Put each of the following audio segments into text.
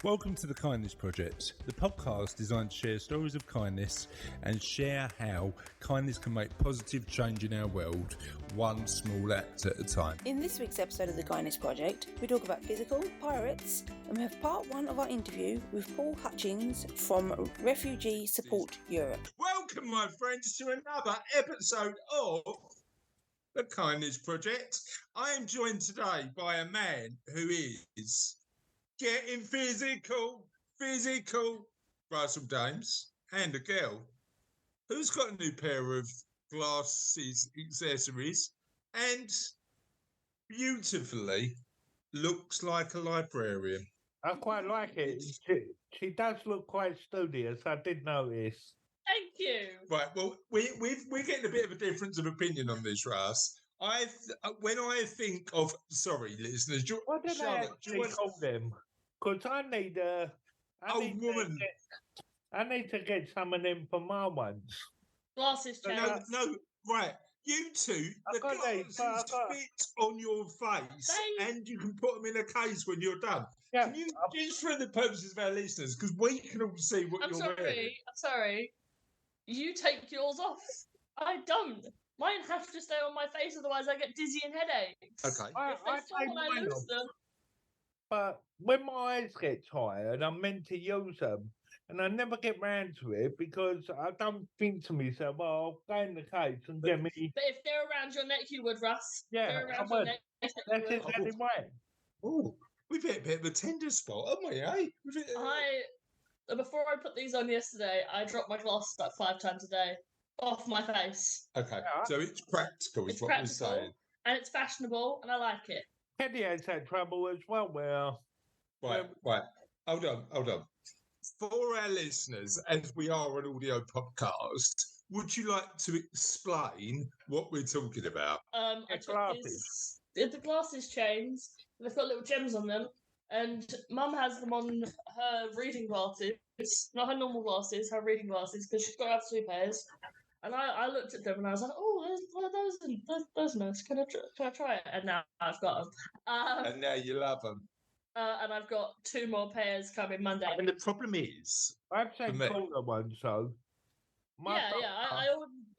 Welcome to the Kindness Project, the podcast designed to share stories of kindness and share how kindness can make positive change in our world, one small act at a time. In this week's episode of the Kindness Project, we talk about physical pirates, and we have part one of our interview with Paul Hutchings from Refugee Support Europe. Welcome, my friends, to another episode of the Kindness Project. I am joined today by a man who is getting physical, Russell Dames, and a girl who's got a new pair of glasses, accessories, and beautifully looks like a librarian. I quite like it. She does look quite studious, I did notice. Thank you. Right, well, we're getting a bit of a difference of opinion on this, Russ. When I think of, sorry, listeners, What did Charlotte, I call them? Because I need old woman. I need to get some of them for my ones. Glasses change. No, right. You two, the glasses fit on your face, and you can put them in a case when you're done. Yeah. Can you, just for the purposes of our listeners, because we can all see what you're wearing. I'm sorry. You take yours off. I don't. Mine have to stay on my face, otherwise I get dizzy and headaches. Okay. I take mine off. But when my eyes get tired, I'm meant to use them. And I never get round to it because I don't think to myself, I'll go in the case and get me. But if they're around your neck, you would, Russ. Yeah, I would. That's exactly right. Oh, we've hit a bit of a tender spot, haven't we, eh? Before I put these on yesterday, I dropped my glasses about 5 times a day off my face. Okay, so it's practical, is what we're saying. And it's fashionable, and I like it. Teddy has had trouble as well. Right. Hold on. For our listeners, as we are an audio podcast, would you like to explain what we're talking about? I took the glasses chains. They've got little gems on them, and Mum has them on her reading glasses, not her normal glasses, her reading glasses, because she's got to have 2 pairs. And I looked at them and I was like, oh, there's one of those, and those are nice. Can I try it? And now I've got them. And now you love them. And I've got 2 more pairs coming Monday. And the problem is, I've seen cooler ones, so.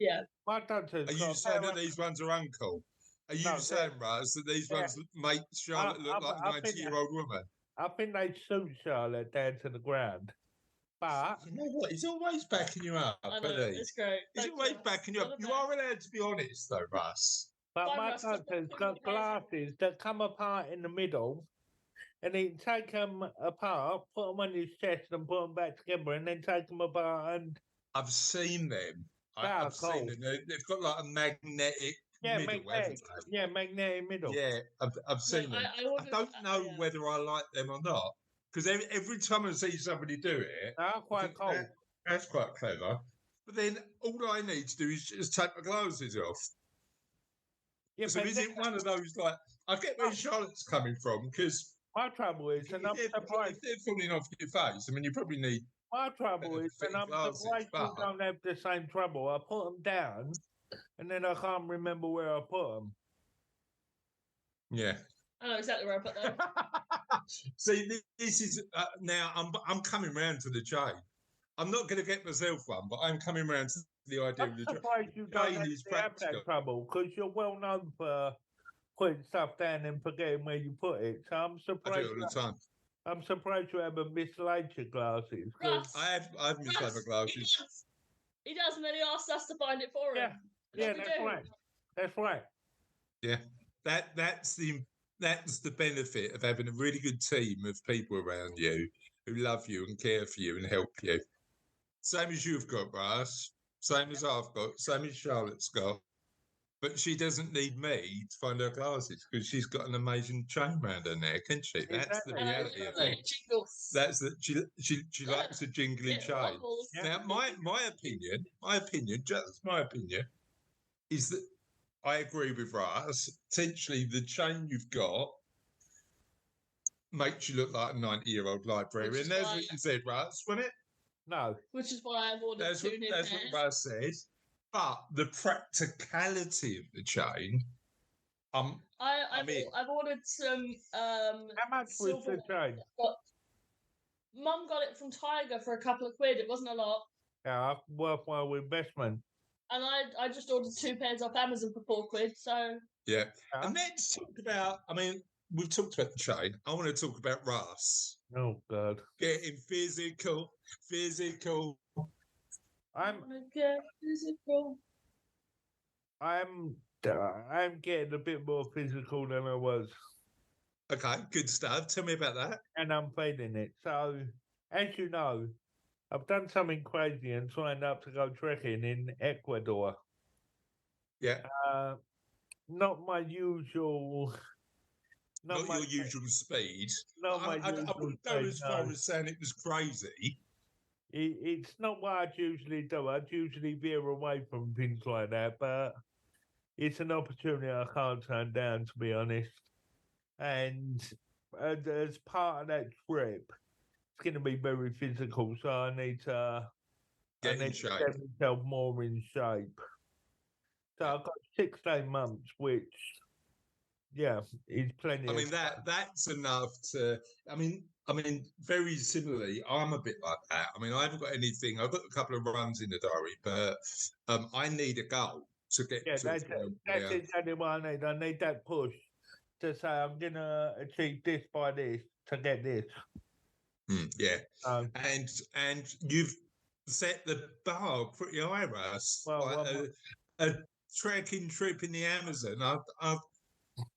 Yeah. My dad says. Are you saying that these ones are uncool? Are you saying, Raz, that these ones make Charlotte look like a 90-year-old woman? I think they suit Charlotte down to the ground. But you know what? He's always backing you up, I know, it's great. He's always backing you up. You are allowed to be honest, though, Russ. But my daughter's got glasses that come apart in the middle, and he can take them apart, put them on his chest, and put them back together, and then take them apart. And I've seen them. I've seen them. They've got like a magnetic middle, haven't they? Yeah, magnetic middle. Yeah, I've seen them. I don't know whether I like them or not. Because every time I see somebody do it, quite cool. That's quite clever. But then all I need to do is just take my glasses off. Yeah, so is it one of those, like, I get where Charlotte's coming from, because my trouble is, and I'm surprised if they're falling off your face, I mean, you probably need. My trouble is, and I'm surprised you don't have the same trouble. I put them down, and then I can't remember where I put them. Yeah. I know exactly where I put them. See, this is now I'm coming round to the chain. I'm not going to get myself one, but I'm coming round to the idea of the chain. I'm surprised you don't have that trouble, because you're well known for putting stuff down and forgetting where you put it. So I'm surprised. I do it all the time. I'm surprised you haven't mislaid your glasses. I've mislaid my glasses. He does, and then he asks us to find it for him. Yeah, that's right. Yeah, that's the benefit of having a really good team of people around you who love you and care for you and help you. Same as you've got, Russ. Same as I've got. Same as Charlotte's got. But she doesn't need me to find her glasses because she's got an amazing chain around her neck, isn't she? That's the reality of it. That's that she likes a jingly chain. Now, my opinion, just my opinion, is that I agree with Russ. Essentially, the chain you've got makes you look like a 90-year-old librarian. That's what you said, Russ, wasn't it? No. Which is why I've ordered two new pairs. That's what Russ said. But the practicality of the chain, I've ordered some. How much was the chain? Mum got it from Tiger for a couple of quid. It wasn't a lot. Yeah, worthwhile investment. And I just ordered 2 pairs off Amazon for 4 quid. So Yeah. And let's talk about, I mean, we've talked about the chain. I want to talk about Russ. Oh God. Getting physical. I'm getting a bit more physical than I was. Okay, good stuff. Tell me about that. And I'm feeling it. So, as you know, I've done something crazy and signed up to go trekking in Ecuador. Yeah. Not my usual. Not your usual speed. Not my I usual wouldn't go speed, as far no. as saying it was crazy. It's not what I'd usually do. I'd usually veer away from things like that, but it's an opportunity I can't turn down, to be honest. And as part of that trip, it's going to be very physical, so I need to Get in shape. get myself more in shape. So I've got 6 months, which, yeah, is plenty. I mean that's enough to. I mean, very similarly, I'm a bit like that. I mean, I haven't got anything. I've got a couple of runs in the diary, but I need a goal to get. Yeah, to that's exactly what I need. I need that push to say I'm gonna achieve this by this to get this. Yeah, and you've set the bar pretty high, Russ. Well, like a trekking trip in the Amazon. I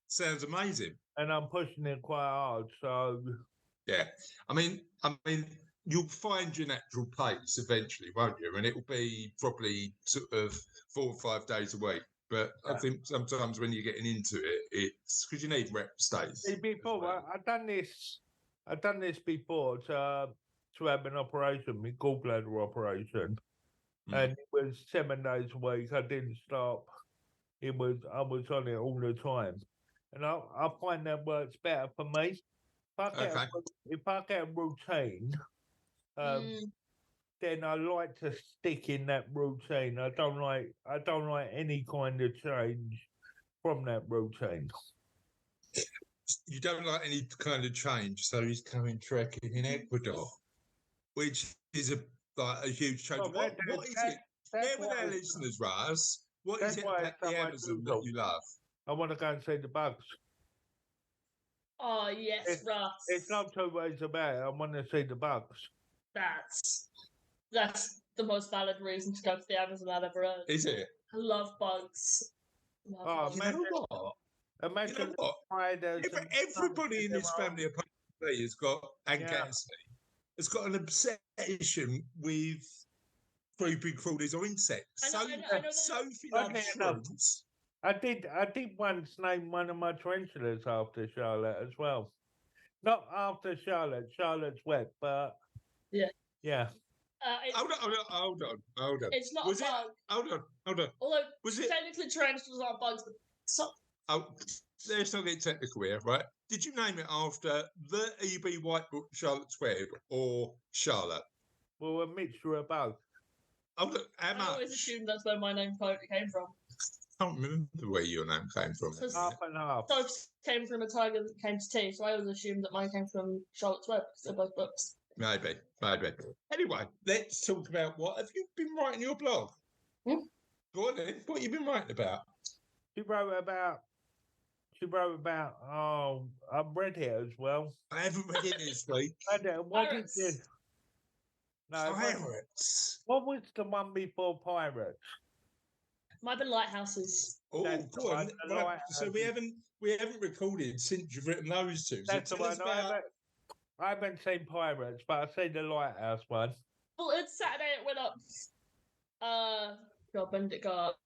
sounds amazing. And I'm pushing it quite hard. So yeah, I mean, you'll find your natural pace eventually, won't you? And it will be probably sort of 4 or 5 days a week. But I think sometimes when you're getting into it, it's because you need rep stays. Before I've done this before to have an operation, my gallbladder operation, and it was 7 days a week. I didn't stop. I was on it all the time, and I find that works better for me. If I get a routine, then I like to stick in that routine. I don't like any kind of change from that routine. You don't like any kind of change, so he's coming trekking in Ecuador, which is a huge change. Well, what is it? Share with our listeners, Raz. What is it about the Amazon that you love? I want to go and see the bugs. Oh yes, Russ. It's not 2 ways about it. I want to see the bugs. That's the most valid reason to go to the Amazon I've ever heard. Is it? I love bugs. Imagine what? Everybody in this family apparently has got, and Cassie, has got an obsession with creepy crawlies or insects. Sophie loves shrooms. I did once name one of my tarantulas after Charlotte as well. Not after Charlotte. Charlotte's wet, but yeah. Hold on. It's not a bug. Hold on. Although technically tarantulas aren't bugs, but let's not get technical here, right? Did you name it after the E.B. White book Charlotte's Web or Charlotte? Well, a mixture of both. How much? I always assumed that's where my name totally came from. I can't remember where your name came from. Half and half. So came from a tiger that came to tea, so I always assumed that mine came from Charlotte's Web because they're both books. Maybe. Anyway, let's talk about what have you been writing your blog? Go on then. What have you been writing about? She wrote about. Oh, I've read it as well. I haven't read it this week. What is this? No, Pirates. What was the one before Pirates? Might have been Lighthouses. Oh, go on. Right. So we haven't recorded since you've written those two. So that's the one. I haven't seen Pirates, but I've seen the Lighthouse one. Well, it's Saturday. It went up. When did it go up?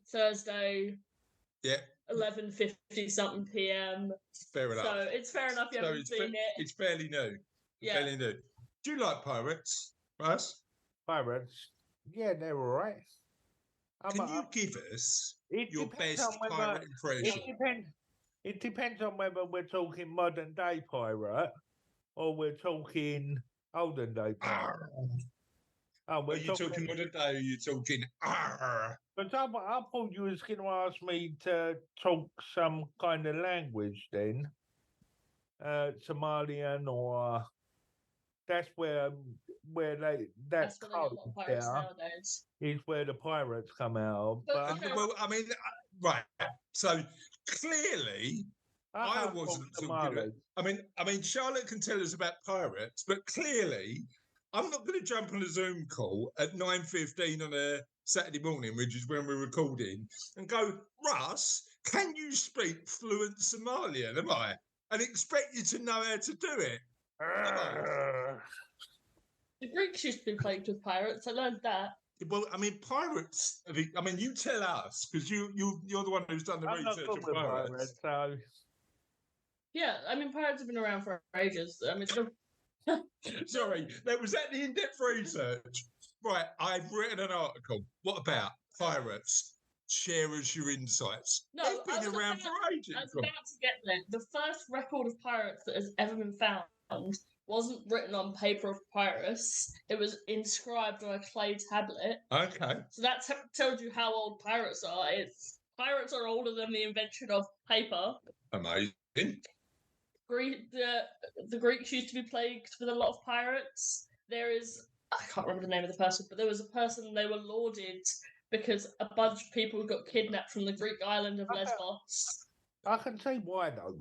Thursday. Yeah. 11:50 something p.m. Fair enough. So it's fair enough you haven't seen it. It's fairly new. Yeah. Fairly new. Do you like Pirates, Russ? Pirates? Yeah, they're all right. Can you give us your best pirate impression? It depends on whether we're talking modern day pirate or we're talking olden day pirate. Are you talking modern day or are you talking But I thought you was going to ask me to talk some kind of language then. Somalian or that's where that That's where they get a lot of code pirates there nowadays. is where the pirates come out of. But But okay. Well, I mean, right. So clearly, I can't wasn't talk talking. Somali. I mean, Charlotte can tell us about pirates, but clearly, I'm not going to jump on a Zoom call at 9:15 on a Saturday morning, which is when we're recording, and go, Russ, can you speak fluent Somalian? Am I? And expect you to know how to do it. Am I? The Greeks used to be plagued with pirates. I learned that. Well, I mean, pirates. I mean, you tell us because you're the one who's done the I'm not research good on with pirates. so Yeah, I mean, pirates have been around for ages. I mean, Sorry, was that the in-depth research? Right, I've written an article. What about pirates? Share us your insights. no, They've been around for ages. I was about to get there. The first record of pirates that has ever been found wasn't written on paper of papyrus. It was inscribed on a clay tablet. Okay. So that tells you how old pirates are. Pirates are older than the invention of paper. Amazing. The Greeks used to be plagued with a lot of pirates. I can't remember the name of the person, but there was a person they were lauded because a bunch of people got kidnapped from the Greek island of Lesbos. I can see why though.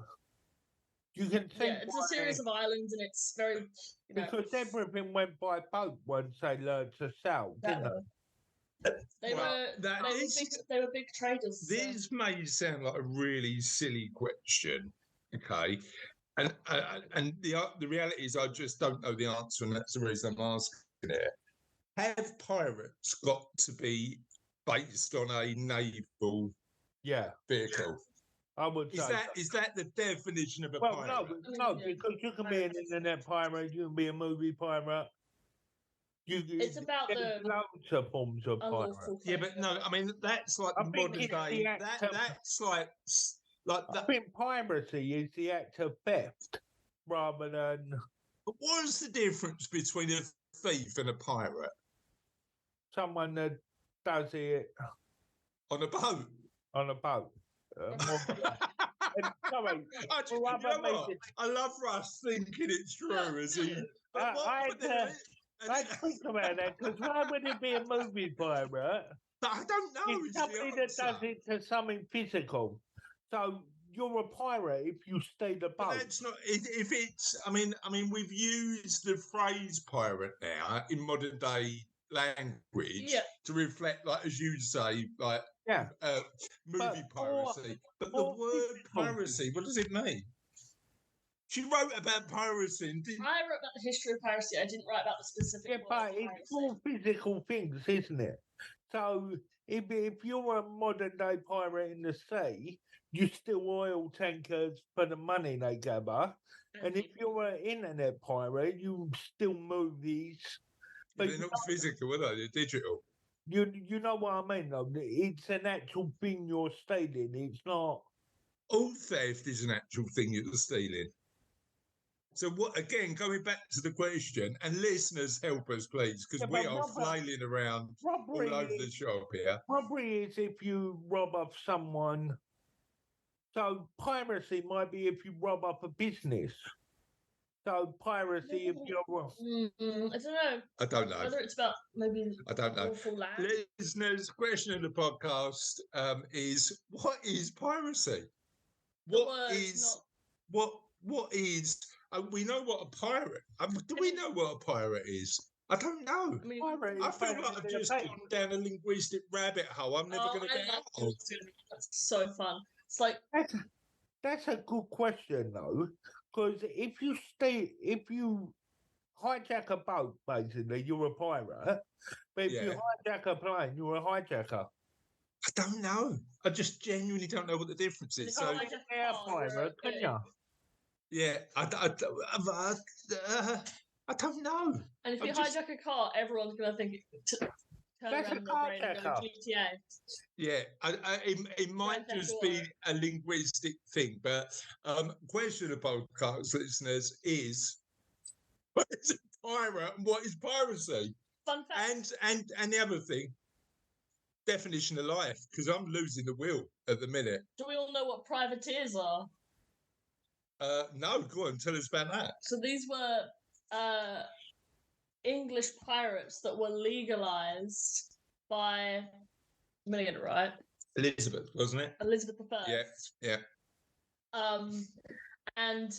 You can see it's a series of islands, and it's very because everything went by boat once they learned to sail, didn't they? They were big traders. This may sound like a really silly question, okay? And the reality is I just don't know the answer, and that's the reason I'm asking it. Have pirates got to be based on a naval vehicle? I would say. Is that the definition of a well, pirate? No, because you can be an internet pirate, you can be a movie pirate. It's about the loads of forms of pirate. Yeah, but no, I mean that's like modern day. That's like that. I think piracy is the act of theft rather than. But what is the difference between a thief and a pirate? Someone that does it on a boat. On a boat. Sorry, I love Russ thinking it's true. As he, I think about that because why would it be a movie pirate? I don't know. It's something that does it to something physical. So you're a pirate if you stay the boat. But that's not. If it's. I mean, we've used the phrase pirate now in modern day language to reflect, like as you say, like movie piracy. But the word piracy, what does it mean? She wrote about piracy. I wrote about the history of piracy. I didn't write about the specific. Yeah, but it's all physical things, isn't it? So if you're a modern day pirate in the sea, you steal oil tankers for the money they gather. And if you're an internet pirate, you steal movies. But they're not physical, are they? They're digital. You know what I mean, though? It's an actual thing you're stealing. It's not. All theft is an actual thing you're stealing. So what? Again, going back to the question, and listeners, help us, please, because we are flailing around all over the shop here. Robbery is if you rob off someone. So piracy might be if you rob up a business. So piracy if you're. I don't know. I don't know whether it's about maybe. I don't know. Awful land. Listeners, question of the podcast is: what is piracy? What is? We know what a pirate. Do we know what a pirate is? I don't know. I mean, I feel like I've just gone down a linguistic rabbit hole. I'm never going to get out of. That's so fun. It's like that's a good question though, because if you hijack a boat, basically you're a pirate. But if you hijack a plane, you're a hijacker. I don't know. I just genuinely don't know what the difference is. So, pirate, can you? Yeah, I don't know. And if you hijack a car, everyone's going to think that's a car jacker. GTA. Yeah, it might just be a linguistic thing, but question of podcast listeners is: what is a pirate and what is piracy? Fun fact. And the other thing, definition of life, because I'm losing the wheel at the minute. Do we all know what privateers are? No, go on, tell us about that. So these were English pirates that were legalized by, I'm going to get it right, Elizabeth, wasn't it? Elizabeth I. Yeah. And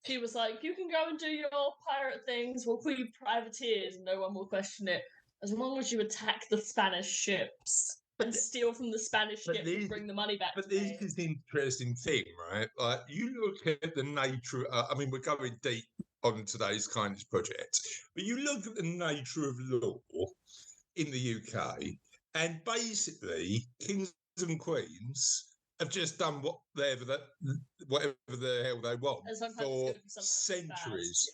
she was like, you can go and do your pirate things. We'll call you privateers and no one will question it. As long as you attack the Spanish ships and steal from the Spanish ships and bring the money back. But this is the interesting thing, right? Like, you look at the nature, I mean, we're going deep on today's kindness project, but you look at the nature of law in the UK, and basically, kings and queens have just done whatever the hell they want for centuries.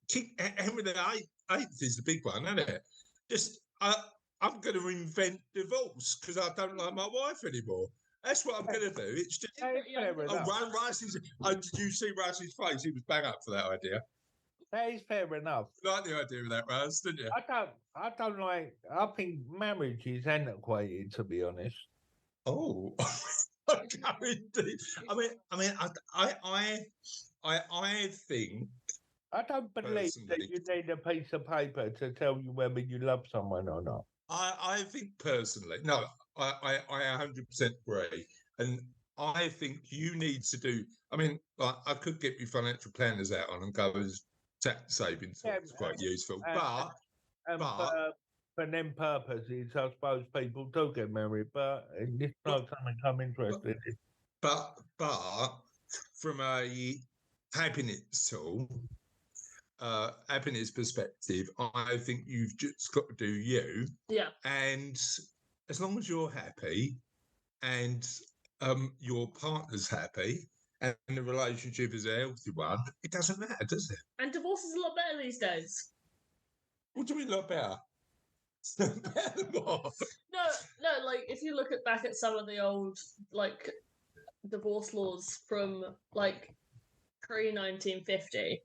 King Henry VIII is the big one, isn't it? Just I'm going to invent divorce because I don't like my wife anymore. That's what I'm going to do. It's just Rice's. Did you see Rice's face? He was bang up for that idea. That is fair enough. You like the idea of that, Rice, didn't you? I don't like. I think marriage is antiquated, to be honest. Oh, okay. I think. I don't believe that you need a piece of paper to tell you whether you love someone or not. I think personally, no, I 100% agree, and I think you need to do. I mean, like, I could get my financial planners out on and go as tax savings. It's quite useful, but for them purposes, I suppose people do get married, but it's not something I'm interested in. But from a happiness tool. Happiness perspective, I think you've just got to do you. Yeah. And as long as you're happy and your partner's happy and the relationship is a healthy one, it doesn't matter, does it? And divorce is a lot better these days. What do you mean a lot better? Better than what? No, like if you look back at some of the old like divorce laws from like pre-1950,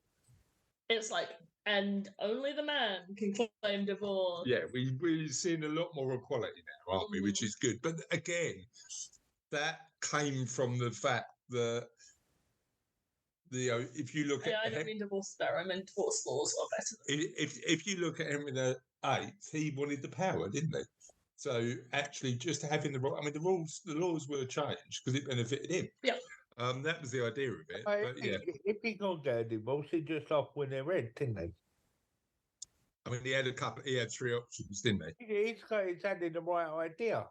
it's like, and only the man can claim divorce. Yeah, we're seeing a lot more equality now, aren't we? Which is good. But again, that came from the fact that if you look at, I don't mean divorce better. I mean divorce laws are better. If you look at Henry VIII, he wanted the power, didn't he? So actually, just having the laws were changed because it benefited him. Yeah. That was the idea of it. But if he can't get a divorce, he just off with their head, didn't he? I mean, he had 3 options, didn't he? He's had the right idea.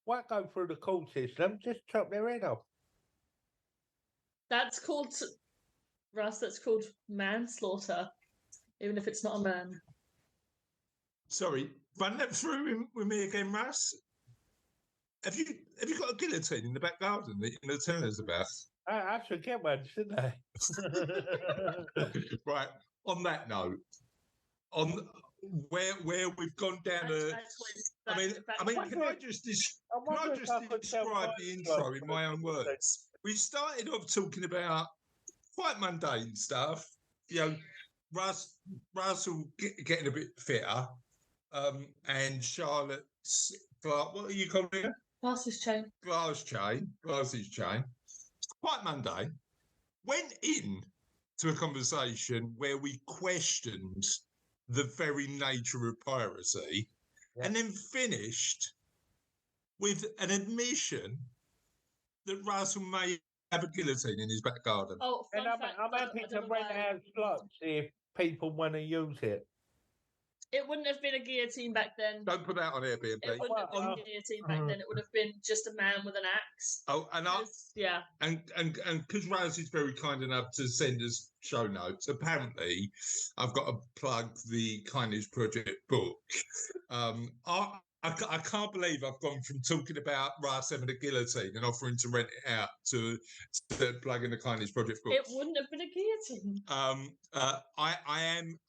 Why go through the court system? Just chop their head off. That's called, Russ, that's called manslaughter, even if it's not a man. Sorry, run that through with me again, Russ. Have you got a guillotine in the back garden that you're going to tell us about? I should get one, shouldn't I? Right. On that note, on where we've gone down I mean, can I just describe the intro in my own words? We started off talking about quite mundane stuff. Russell getting a bit fitter, and Charlotte's what are you calling it? Glasses chain. Quite mundane. Went in to a conversation where we questioned the very nature of piracy, and then finished with an admission that Russell may have a guillotine in his back garden. Oh, and I'm happy to rent out slots if people want to use it. It wouldn't have been a guillotine back then. Don't put that on Airbnb. It wouldn't have been a guillotine back then. It would have been just a man with an axe. Oh, and because Raz is very kind enough to send us show notes. Apparently, I've got to plug the Kindness Project book. I can't believe I've gone from talking about Raz having a guillotine and offering to rent it out to plugging the Kindness Project book. It wouldn't have been a guillotine.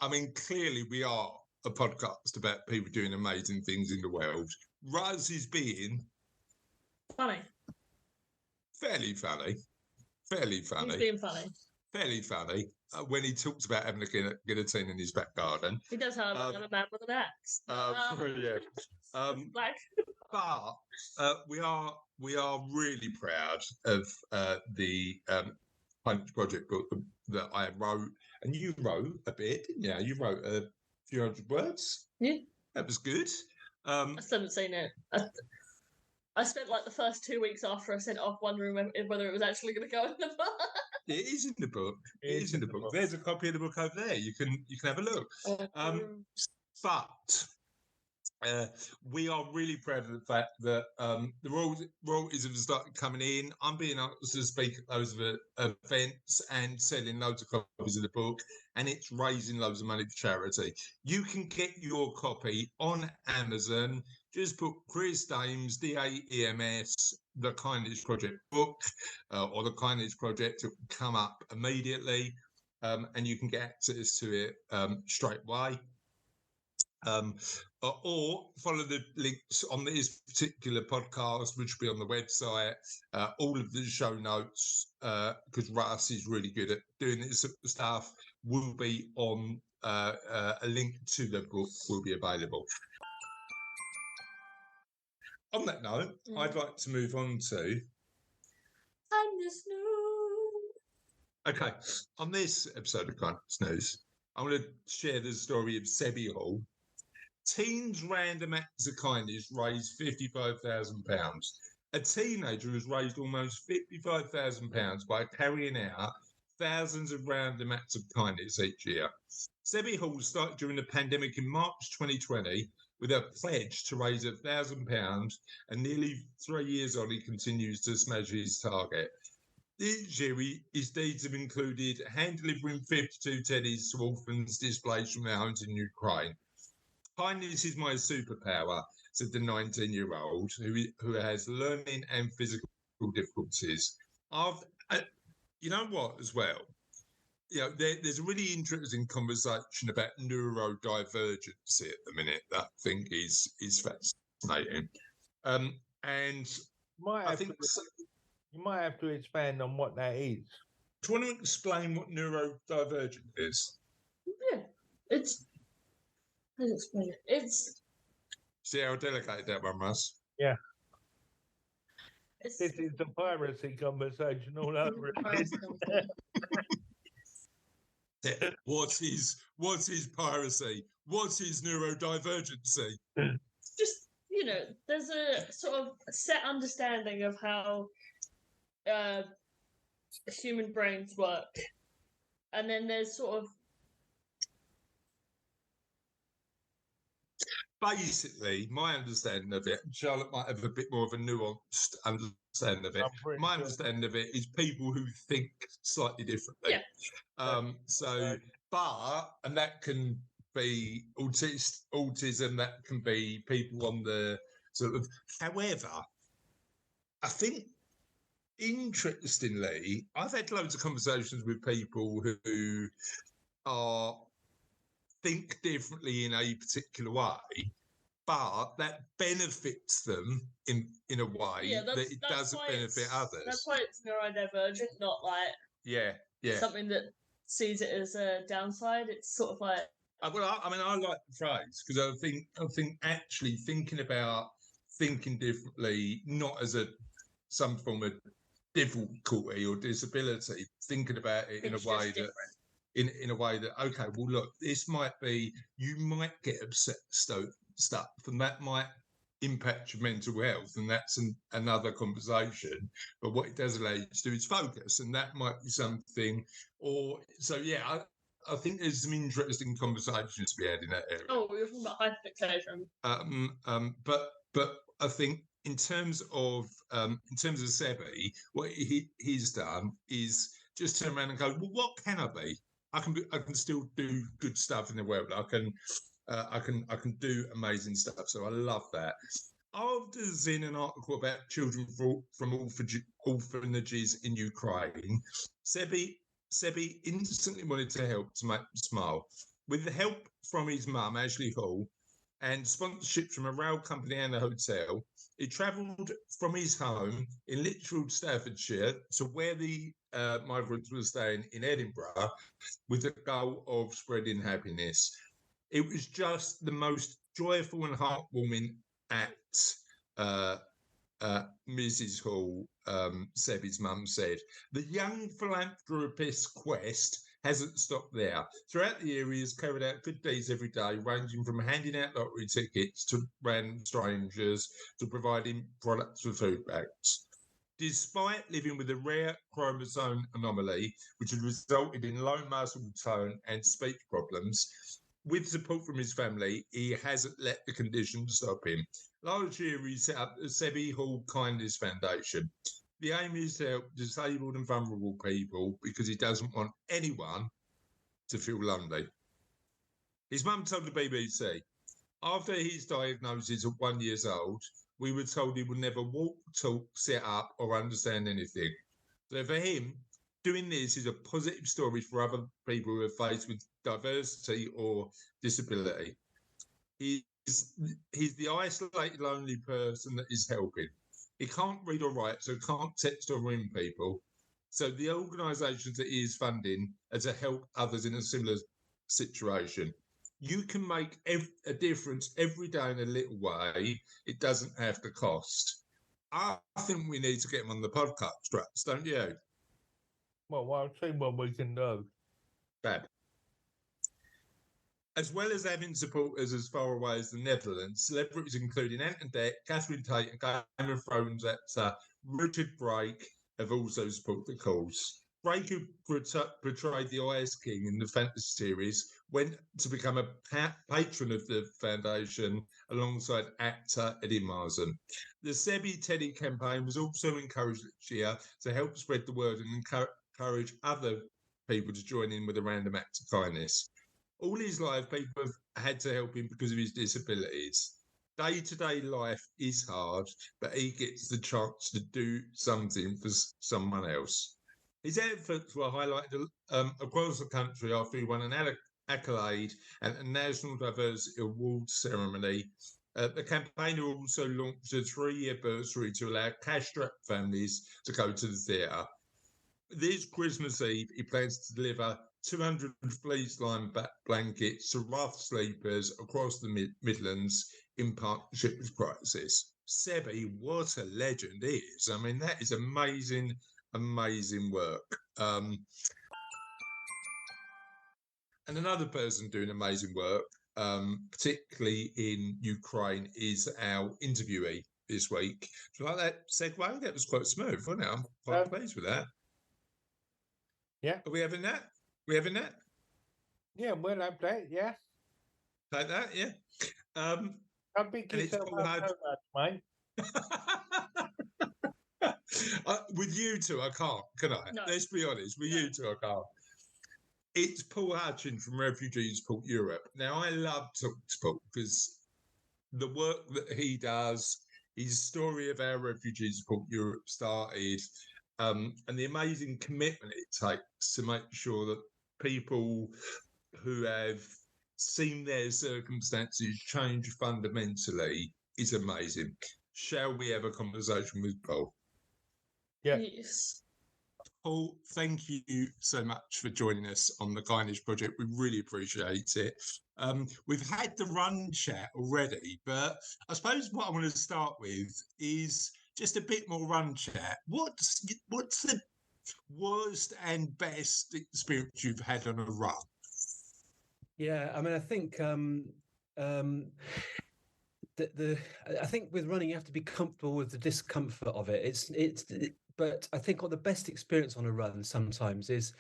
I mean, clearly we are a podcast about people doing amazing things in the world. Raz is being funny. Fairly funny. He's being funny. Fairly funny when he talks about having a guillotine in his back garden. He does have a man with an axe. Yeah. But we are really proud of the Punch Project book that I wrote, and you wrote a bit, didn't you? You wrote a few hundred words. Yeah. That was good. I still haven't seen it. I spent like the first 2 weeks after I sent it off wondering whether it was actually going to go in the book. It is in the book. It is in the book. There's a copy of the book over there. You can have a look. But we are really proud of the fact that the royalties have started coming in. I'm being asked to speak at loads of events and selling loads of copies of the book, and it's raising loads of money for charity. You can get your copy on Amazon. Just put Chris Dames, DAEMS, the Kindness Project book, or the Kindness Project. It will come up immediately, and you can get access to it straight away. Or follow the links on this particular podcast, which will be on the website. All of the show notes, because Russ is really good at doing this stuff, will be on a link to the book will be available. On that note, I'd like to move on to Kindness News. Okay, on this episode of Kindness News, I'm going to share the story of Sebi Hall. Teens' random acts of kindness raised £55,000. A teenager has raised almost £55,000 by carrying out thousands of random acts of kindness each year. Sebi Hall started during the pandemic in March 2020 with a pledge to raise £1,000, and nearly 3 years on, he continues to smash his target. This year, his deeds have included hand delivering 52 teddies to orphans displaced from their homes in Ukraine. Kindness is my superpower, said the 19-year-old who has learning and physical difficulties. You know what, as well? You know, there's a really interesting conversation about neurodivergency at the minute that I think is fascinating. And I think you might have to expand on what that is. Do you want to explain what neurodivergent is? Yeah, it's. Let's explain it. It's. See how delicate that one was? Yeah. This is the piracy conversation all over again. What is piracy? What is neurodivergency? Just, there's a sort of set understanding of how human brains work. And then there's sort of... Basically, my understanding of it, Charlotte might have a bit more of a nuanced understanding of it. My understanding of it is people who think slightly differently. Yeah. And that can be autism, that can be people on the sort of. However, I think, interestingly, I've had loads of conversations with people who think differently in a particular way, but that benefits them in a way that it doesn't benefit others. That's why it's neurodivergent, not like something that sees it as a downside. It's sort of like. Well, I mean, I like the phrase because I think actually thinking about thinking differently, not as some form of difficulty or disability, thinking about it in a way that. In a way that, okay, well, look, this might be, you might get upset stuff, and that might impact your mental health, and that's another conversation. But what it does allow you to do is focus, and that might be something. I think there's some interesting conversations to be had in that area. Oh, we were talking about hyperfixation. But I think in terms of Sebi, what he's done is just turn around and go, well, what can I be? I can still do good stuff in the world. I can do amazing stuff. So I love that. After seeing an article about children from orphanages in Ukraine, Sebi instantly wanted to help to make them smile. With the help from his mum, Ashley Hall, and sponsorship from a rail company and a hotel, he travelled from his home in Lichfield, Staffordshire, to where the migrants were staying in Edinburgh, with the goal of spreading happiness. It was just the most joyful and heartwarming act Mrs. Hall, Sebi's mum, said, the young philanthropist's quest hasn't stopped there. Throughout the year, he has carried out good deeds every day, ranging from handing out lottery tickets to random strangers to providing products for food banks. Despite living with a rare chromosome anomaly, which has resulted in low muscle tone and speech problems, with support from his family, he hasn't let the condition stop him. Last year, he set up the Sebi Hall Kindness Foundation. The aim is to help disabled and vulnerable people because he doesn't want anyone to feel lonely. His mum told the BBC, after his diagnosis at 1 year old, we were told he would never walk, talk, sit up, or understand anything. So for him, doing this is a positive story for other people who are faced with diversity or disability. He's the isolated, lonely person that is helping. He can't read or write, so can't text or ring people. So the organisations that he is funding are to help others in a similar situation. You can make a difference every day in a little way. It doesn't have to cost. I think we need to get him on the podcast, Straps, don't you? Well, I'll see what we can do. Bad. As well as having supporters as far away as the Netherlands, celebrities including Ant and Dec, Catherine Tate and Game of Thrones actor Richard Brake have also supported the cause. Brake, who portrayed the Ice King in the fantasy series, went to become a patron of the foundation alongside actor Eddie Marsan. The Sebi Teddy campaign was also encouraged this year to help spread the word and encourage other people to join in with a random act of kindness. All his life, people have had to help him because of his disabilities. Day-to-day life is hard, but he gets the chance to do something for someone else. His efforts were highlighted across the country after he won an accolade at the National Diversity Awards ceremony. The campaigner also launched a 3-year bursary to allow cash-strapped families to go to the theatre. This Christmas Eve, he plans to deliver 200 fleece-lined blankets to rough sleepers across the Midlands in partnership with Crisis. Sebi, what a legend he is. I mean, that is amazing work. And another person doing amazing work, particularly in Ukraine, is our interviewee this week. Do you like that segue? That was quite smooth, wasn't it? I'm quite pleased with that. Yeah. Are we having that? We having that? Yeah, we'll have that, yeah. Like that, yeah. Don't beat yourself up so much, mate. With you two, I can't, can I? No. Let's be honest. With you two, I can't. It's Paul Hutchings from Refugee Support Europe. Now, I love talking to Paul because the work that he does, his story of how Refugee Support Europe started, and the amazing commitment it takes to make sure that people who have seen their circumstances change fundamentally is amazing. Shall we have a conversation with Paul? Yeah. Yes. Paul, thank you so much for joining us on the Kindness Project. We really appreciate it. We've had the run chat already, but I suppose what I want to start with is just a bit more run chat. What's the worst and best experience you've had on a run? Yeah, I mean, I think I think with running you have to be comfortable with the discomfort of it. But I think the best experience on a run sometimes is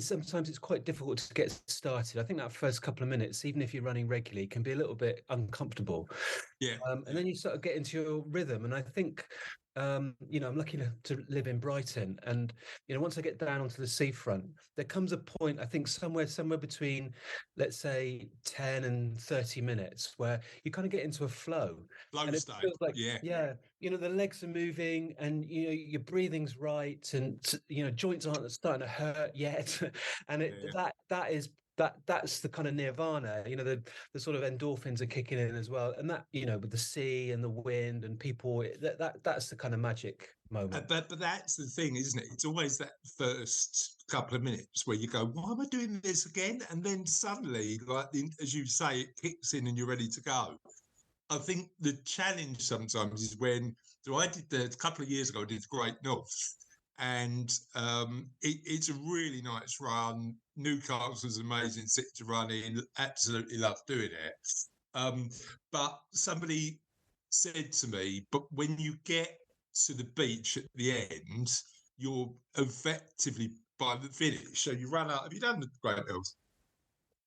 sometimes it's quite difficult to get started. I think that first couple of minutes, even if you're running regularly, can be a little bit uncomfortable. Yeah. And then you sort of get into your rhythm. And I think, I'm lucky to live in Brighton. And, once I get down onto the seafront, there comes a point, I think somewhere between, let's say, 10 and 30 minutes where you kind of get into a flow. Flow and it state. feels like, yeah, the legs are moving and, your breathing's right and, joints aren't starting to hurt yet. And that's the kind of nirvana, the sort of endorphins are kicking in as well. And that, with the sea and the wind and people, that's the kind of magic moment. But that's the thing, isn't it? It's always that first couple of minutes where you go, why am I doing this again? And then suddenly, as you say, it kicks in and you're ready to go. I think the challenge sometimes is when, so I did a couple of years ago, I did the Great North, and it's a really nice run. Newcastle's an amazing city to run in, absolutely love doing it. But somebody said to me, but when you get to the beach at the end, you're effectively by the finish. So you run out. Have you done the Great North?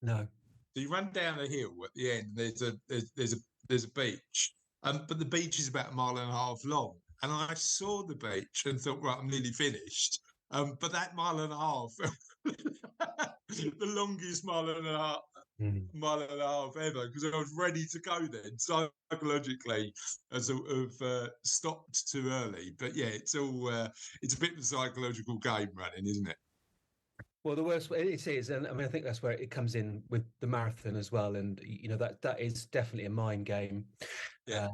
No. So you run down a hill at the end. There's a beach, but the beach is about a mile and a half long. And I saw the beach and thought, right, I'm nearly finished. But that mile and a half, the longest mile and a half ever, because I was ready to go then. Psychologically, I sort of stopped too early. But yeah, it's a bit of a psychological game running, isn't it? Well, the worst it is, and I mean, I think that's where it comes in with the marathon as well. And that is definitely a mind game. Yeah.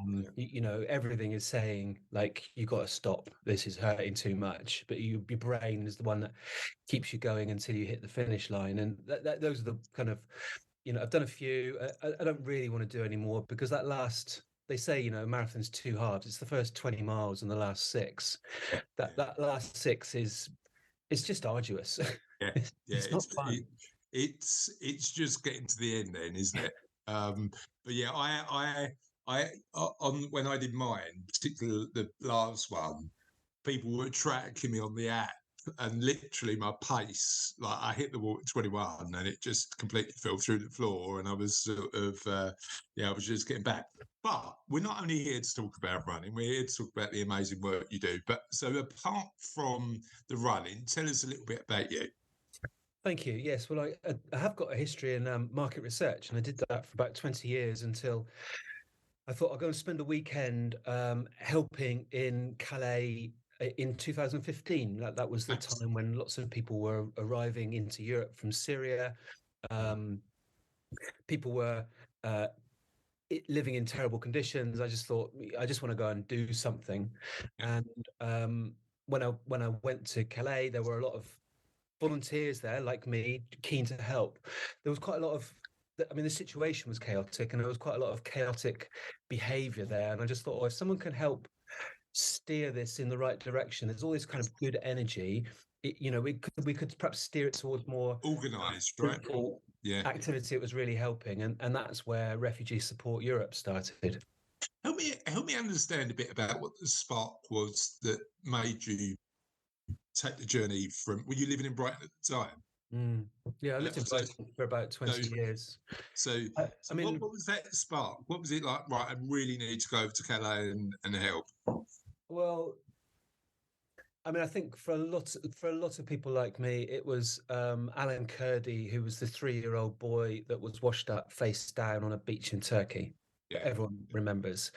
Everything is saying like you got to stop. This is hurting too much, but your brain is the one that keeps you going until you hit the finish line. And those are the kind of, I've done a few. I don't really want to do any more because that last. They say, marathon's 2 halves. It's the first 20 miles and the last 6. That last 6 is. It's just arduous. Yeah, it's not fun. It's just getting to the end, then, isn't it? But yeah, I on when I did mine, particularly the last one, people were tracking me on the app, and literally my pace, like I hit the wall at 21, and it just completely fell through the floor, and I was sort of, I was just getting back. But we're not only here to talk about running, we're here to talk about the amazing work you do. But so apart from the running, tell us a little bit about you. Thank you. Yes, well, I have got a history in market research, and I did that for about 20 years until I thought I'd go and spend a weekend helping in Calais in 2015. That was the time when lots of people were arriving into Europe from Syria. People were living in terrible conditions. I just thought I just want to go and do something. And when I went to Calais, there were a lot of volunteers there like me, keen to help. There was quite a lot of, the situation was chaotic, and there was quite a lot of chaotic behavior there. And I just thought, if someone can help steer this in the right direction, there's all this kind of good energy. We could perhaps steer it towards more organised, right? Activity. It was really helping, and that's where Refugee Support Europe started. Help me understand a bit about what the spark was that made you take the journey from. Were you living in Brighton at the time? Yeah, I lived in Brighton for about 20 years. So what was that spark? What was it like? Right, I really need to go over to Calais and help. Well, I think for a lot of people like me, it was Alan Kurdi, who was the 3-year-old boy that was washed up face down on a beach in Turkey. Yeah. Everyone remembers,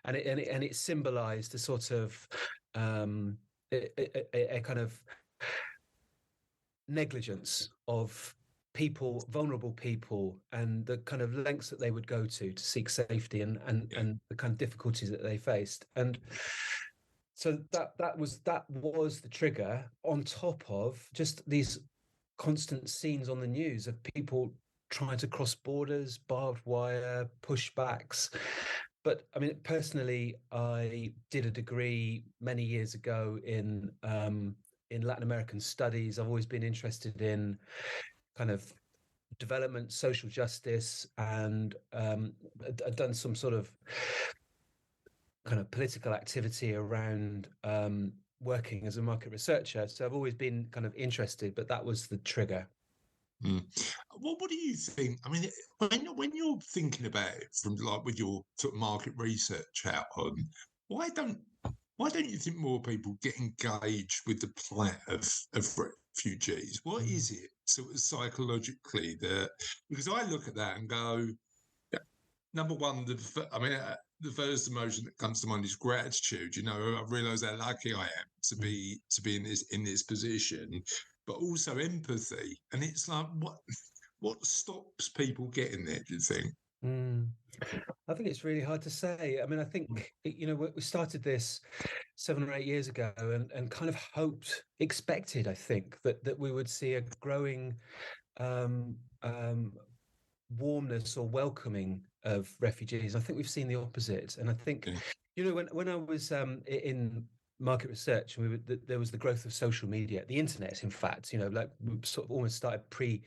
and it symbolised a sort of a kind of negligence of people, vulnerable people, and the kind of lengths that they would go to seek safety and the kind of difficulties that they faced. And so that was the trigger, on top of just these constant scenes on the news of people trying to cross borders, barbed wire, pushbacks. But personally, I did a degree many years ago in Latin American studies. I've always been interested in kind of development, social justice, and I've done some sort of kind of political activity around working as a market researcher. So I've always been kind of interested, but that was the trigger. What do you think? When you're thinking about it from like with your sort of market research hat on, why don't you think more people get engaged with the plight of refugees? What is it sort of psychologically that? Because I look at that and go, number one, the first emotion that comes to mind is gratitude. I realise how lucky I am to be in this position, but also empathy. And it's like, what stops people getting there, do you think? I think it's really hard to say. I think, we started this 7 or 8 years ago and kind of expected, I think, that we would see a growing warmness or welcoming of refugees. I think we've seen the opposite. And I think, when I was in market research, and there was the growth of social media, the internet, in fact, like we sort of almost started pre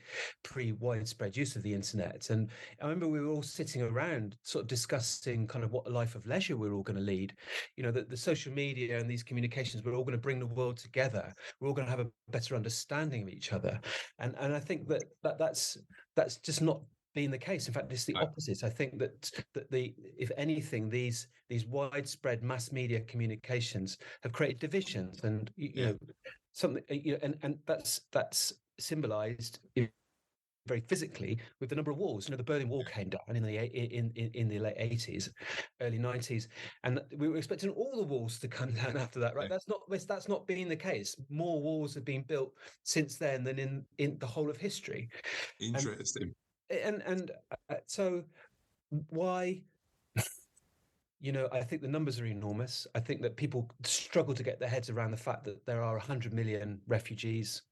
widespread use of the internet. And I remember we were all sitting around sort of discussing kind of what a life of leisure we're all going to lead. The social media and these communications, we're all going to bring the world together. We're all going to have a better understanding of each other. And I think that's just not been the case. In fact, it's the opposite. I think that if anything, these widespread mass media communications have created divisions, and something, and that's symbolized very physically with the number of walls. The Berlin Wall came down in the late 80s, early 90s, and we were expecting all the walls to come down after that, right? That's not been the case. More walls have been built since then than in the whole of history. Interesting. And so why? I think the numbers are enormous. I think that people struggle to get their heads around the fact that there are 100 million refugees.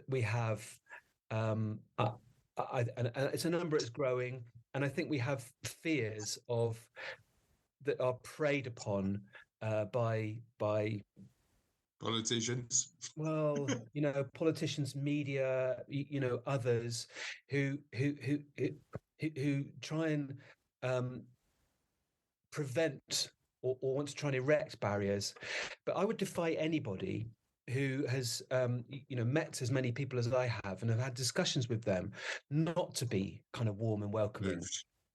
We have, and it's a number that's growing, and I think we have fears that are preyed upon by politicians. Well, politicians, media, others who try and prevent or want to try and erect barriers. But I would defy anybody who has met as many people as I have and have had discussions with them not to be kind of warm and welcoming.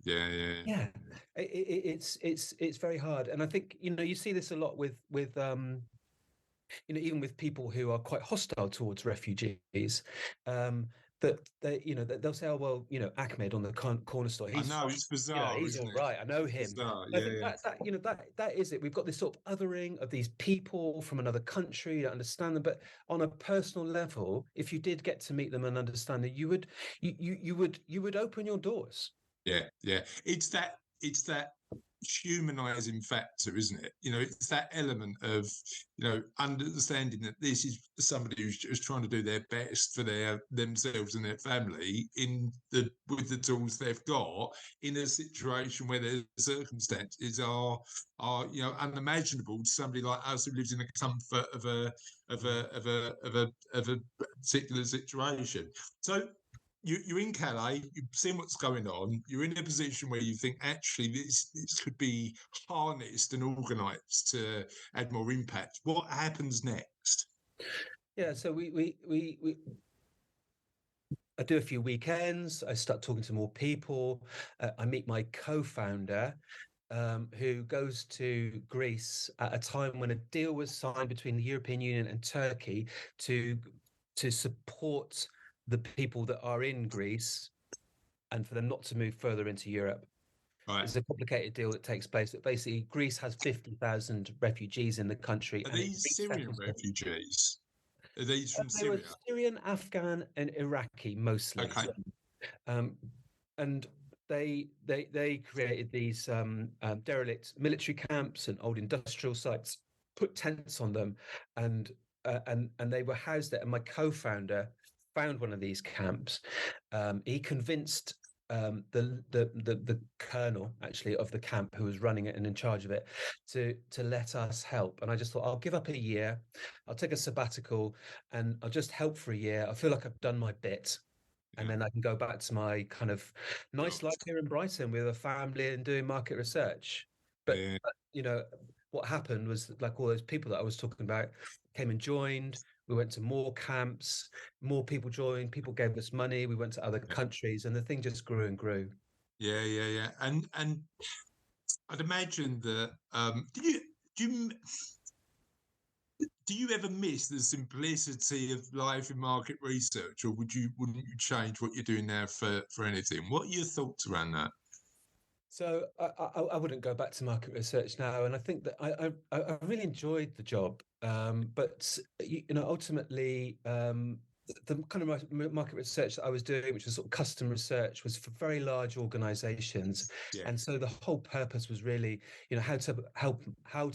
Yeah. It's very hard, and I think you see this a lot with even with people who are quite hostile towards refugees, that they'll say, "Oh, well, Ahmed on the corner store. I know, it's bizarre. He's all right. I know him." I think that is it. We've got this sort of othering of these people from another country. You don't understand them, but on a personal level, if you did get to meet them and understand them, you would open your doors. Yeah. It's that humanizing factor, isn't it? It's that element of understanding that this is somebody who's just trying to do their best for themselves and their family with the tools they've got in a situation where the circumstances are unimaginable to somebody like us who lives in the comfort of a particular situation. So you're in Calais, you've seen what's going on, you're in a position where you think actually this could be harnessed and organised to add more impact. What happens next? Yeah, so I do a few weekends, I start talking to more people, I meet my co-founder, who goes to Greece at a time when a deal was signed between the European Union and Turkey to support the people that are in Greece and for them not to move further into Europe. Right. It's a complicated deal that takes place. But basically, Greece has 50,000 refugees in the country. Are these Syrian refugees? Are these from Syria? They were Syrian, Afghan, and Iraqi mostly. Okay. And they created these derelict military camps and old industrial sites, put tents on them, and they were housed there. And my co-founder found one of these camps. He convinced the colonel actually of the camp who was running it and in charge of it to let us help. And I just thought, I'll give up a year, I'll take a sabbatical, and I'll just help for a year. I feel like I've done my bit. And then I can go back to my kind of nice life here in Brighton with a family and doing market research. But what happened was, like, all those people that I was talking about came and joined. We went to more camps, more people joined, people gave us money, we went to other countries, and the thing just grew and grew. Yeah. And I'd imagine that do you ever miss the simplicity of life in market research, or wouldn't you change what you're doing now for anything? What are your thoughts around that? So I wouldn't go back to market research now, and I think that I really enjoyed the job, but ultimately the kind of market research that I was doing, which was sort of custom research, was for very large organisations, and so the whole purpose was really how to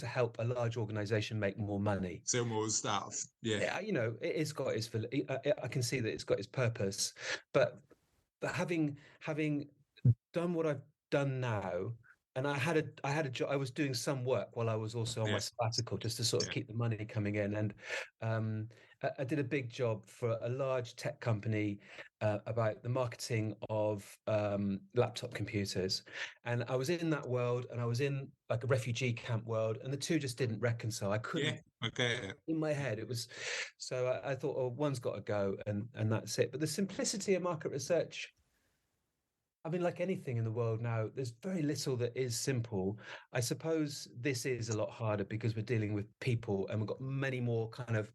help a large organisation make more money, sell more stuff. It's got its. I can see that it's got its purpose, but having done what I've done now, and I had a job. I was doing some work while I was also on my sabbatical, just to sort of keep the money coming in. And I did a big job for a large tech company about the marketing of laptop computers. And I was in that world, and I was in like a refugee camp world, and the two just didn't reconcile. I couldn't. In my head, it was. So I thought, oh, one's got to go, and that's it. But the simplicity of market research. I mean, like anything in the world now, there's very little that is simple. I suppose this is a lot harder because we're dealing with people, and we've got many more kind of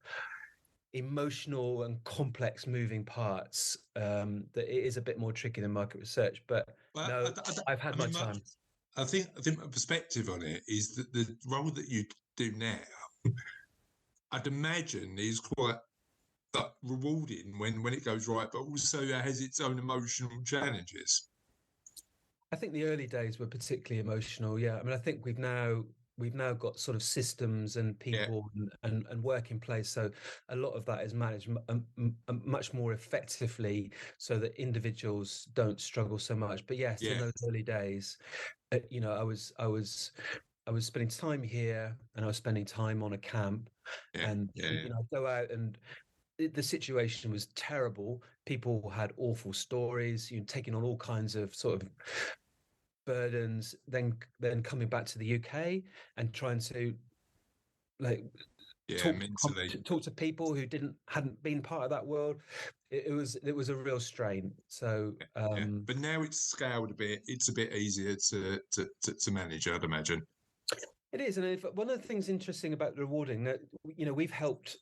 emotional and complex moving parts, that it is a bit more tricky than market research. But no, I've had my time. I think my perspective on it is that the role that you do now, I'd imagine, is quite rewarding when it goes right, but also has its own emotional challenges. I think the early days were particularly emotional. Yeah, I mean, I think we've now got sort of systems and people and work in place, so a lot of that is managed much more effectively, so that individuals don't struggle so much. But yes, in those early days, you know, I was spending time here, and I was spending time on a camp, and you know, I'd go out, and the situation was terrible. People had awful stories, you know, taking on all kinds of sort of burdens, then coming back to the UK and trying to like talk to people who hadn't been part of that world. It was a real strain. So but now it's scaled a bit. It's a bit easier to manage, I'd imagine. It is. And one of the things interesting about the rewarding, that, you know, we've helped,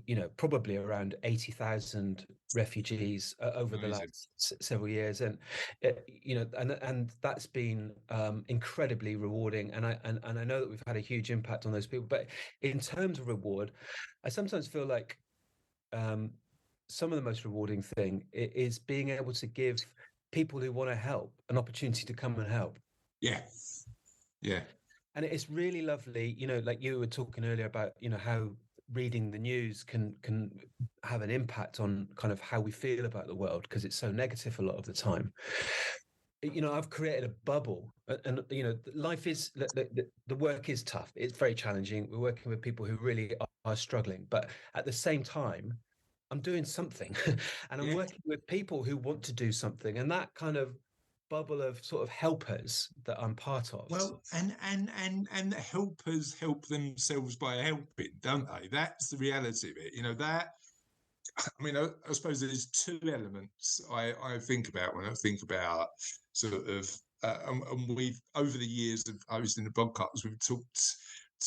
you know, probably around 80,000 refugees over the last several years, and you know, and that's been incredibly rewarding. And I know that we've had a huge impact on those people. But in terms of reward, I sometimes feel like some of the most rewarding thing is being able to give people who want to help an opportunity to come and help. Yeah. And it's really lovely, you know, like you were talking earlier about, you know, how reading the news can have an impact on kind of how we feel about the world, because it's so negative a lot of the time. You know, I've created a bubble, and you know, life is the work is tough. It's very challenging. We're working with people who really are struggling, but at the same time, I'm doing something, and I'm working with people who want to do something, and that kind of bubble of sort of helpers that I'm part of. Well, and helpers help themselves by helping, don't they? That's the reality of it. You know, that, I mean, I suppose there's two elements I think about when I think about sort of, and we've, over the years of hosting the podcast, we've talked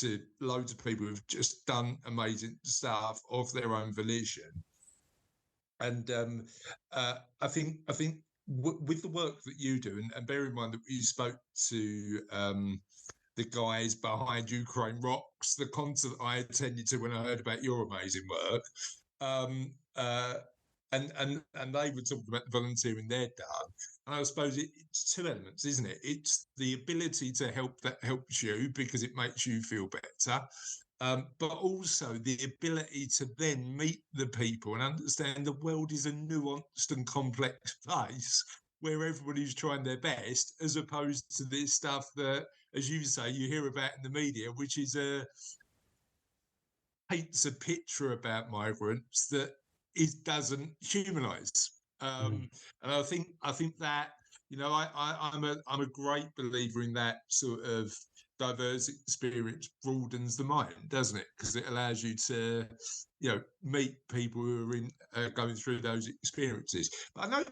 to loads of people who've just done amazing stuff of their own volition. And I think with the work that you do, and bear in mind that you spoke to the guys behind Ukraine Rocks, the concert I attended to when I heard about your amazing work, and they were talking about the volunteering they'd done. And I suppose it's two elements, isn't it? It's the ability to help that helps you because it makes you feel better. But also the ability to then meet the people and understand the world is a nuanced and complex place where everybody's trying their best, as opposed to this stuff that, as you say, you hear about in the media, which is paints a picture about migrants that doesn't humanise. And I think that, you know, I'm a great believer in that sort of diverse experience broadens the mind, doesn't it? Because it allows you to, you know, meet people who are in going through those experiences. But I know,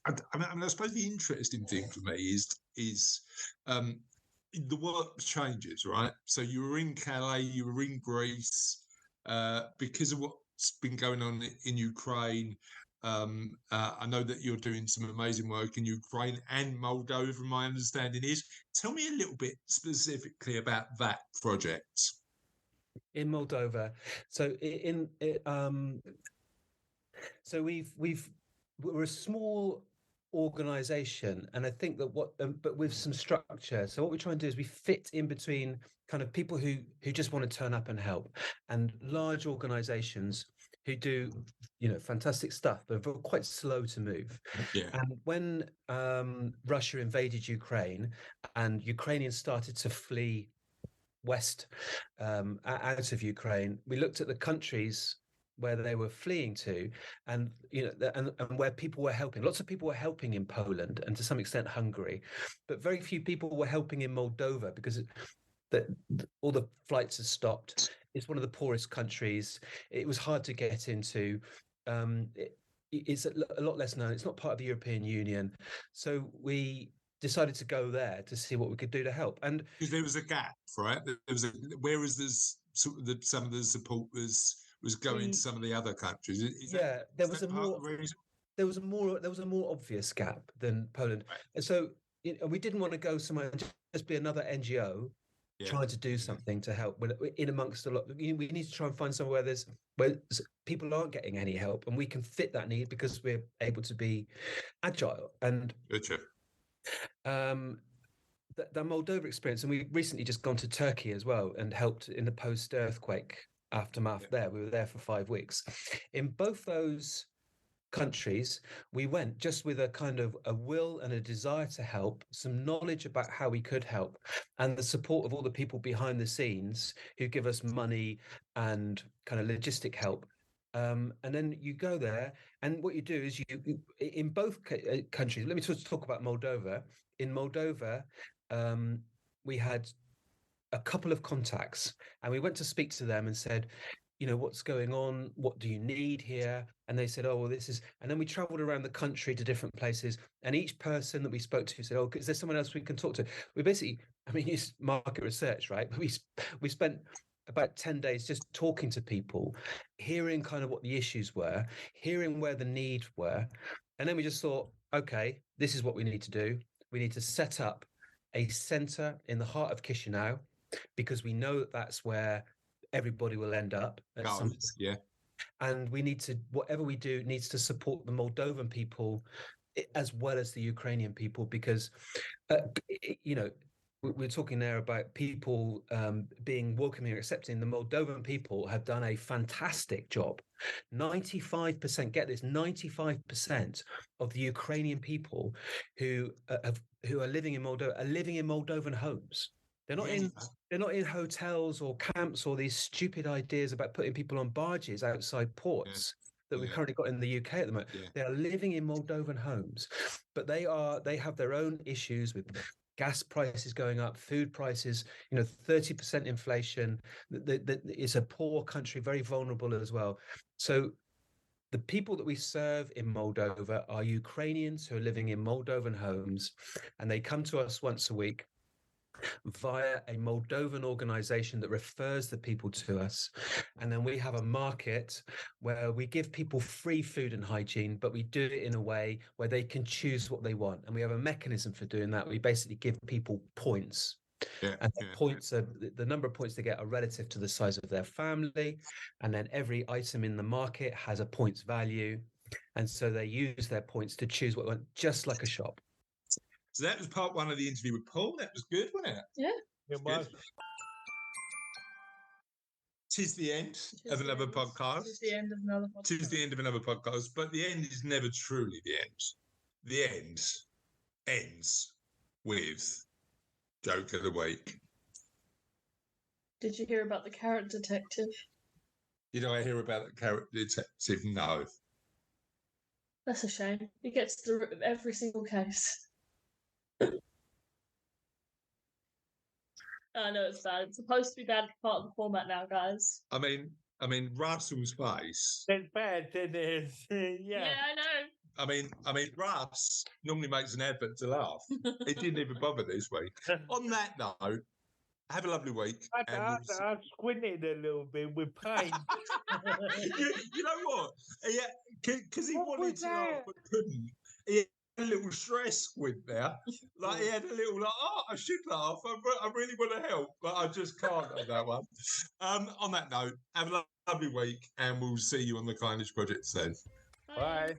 I mean, I suppose the interesting thing for me is the work changes, right? So you were in Calais, you were in Greece, because of what's been going on in Ukraine. I know that you're doing some amazing work in Ukraine and Moldova, my understanding is. Tell me a little bit specifically about that project. In Moldova. So so we're a small organization, and I think that but with some structure. So what we try and do is we fit in between kind of people who just want to turn up and help, and large organizations who do, fantastic stuff, but are quite slow to move. Yeah. And when Russia invaded Ukraine and Ukrainians started to flee west out of Ukraine, we looked at the countries where they were fleeing to, and and where people were helping. Lots of people were helping in Poland and to some extent Hungary, but very few people were helping in Moldova because all the flights had stopped. It's one of the poorest countries. It was hard to get into. It's a lot less known. It's not part of the European Union, so we decided to go there to see what we could do to help. And because there was a gap, right? Whereas there's some of the support was going to some of the other countries. There was a more obvious gap than Poland, right. And so we didn't want to go somewhere and just be another NGO trying to do something to help. In amongst a lot, we need to try and find somewhere where people aren't getting any help, and we can fit that need because we're able to be agile. And gotcha. The Moldova experience, and we recently just gone to Turkey as well and helped in the post-earthquake aftermath there. We were there for 5 weeks. In both those countries, we went just with a kind of a will and a desire to help, some knowledge about how we could help, and the support of all the people behind the scenes who give us money and kind of logistic help. And then you go there, and what you do is in both countries. Let me talk about Moldova. In Moldova, we had a couple of contacts, and we went to speak to them and said, what's going on? What do you need here? And they said, oh, well, this is. And then we traveled around the country to different places, and each person that we spoke to said, oh, is there someone else we can talk to? We basically, it's market research, right? But we spent about 10 days just talking to people, hearing kind of what the issues were, hearing where the needs were. And then we just thought, okay, this is what we need to do. We need to set up a center in the heart of Chisinau, because we know that's where everybody will end up at some point. Yeah. And we need to, whatever we do needs to support the Moldovan people as well as the Ukrainian people, because, we're talking there about people being welcoming and accepting. The Moldovan people have done a fantastic job. 95%, get this, 95% of the Ukrainian people who are living in Moldova are living in Moldovan homes. They're not in hotels or camps or these stupid ideas about putting people on barges outside ports that we've currently got in the UK at the moment. They are living in Moldovan homes, but they have their own issues with gas prices going up, food prices, 30% inflation. It's a poor country, very vulnerable as well. So the people that we serve in Moldova are Ukrainians who are living in Moldovan homes, and they come to us once a week via a Moldovan organization that refers the people to us. And then we have a market where we give people free food and hygiene, but we do it in a way where they can choose what they want. And we have a mechanism for doing that. We basically give people points. Points are the number of points they get are relative to the size of their family. And then every item in the market has a points value. And so they use their points to choose what they want, just like a shop. So that was part one of the interview with Paul. That was good, wasn't it? Yeah. It was. Tis the end of another podcast. Tis the end of another podcast. Tis the end of another podcast. But the end is never truly the end. The end ends with Joke of the Week. Did you hear about the carrot detective? Did I hear about the carrot detective? No. That's a shame. He gets to the root of every single case. I know it's bad. It's supposed to be bad part of the format now, guys. I mean, Russell's face. It's bad, it is. Yeah, I know. I mean, Russ normally makes an effort to laugh. He didn't even bother this week. On that note, have a lovely week. I squinted a little bit with pain. you know what? Yeah, because he wanted to laugh but couldn't. He had a little stress squint there. Like he had a little I should laugh. I really want to help, but I just can't on that one. On that note, have a lovely week, and we'll see you on the Kindness Project soon. Bye.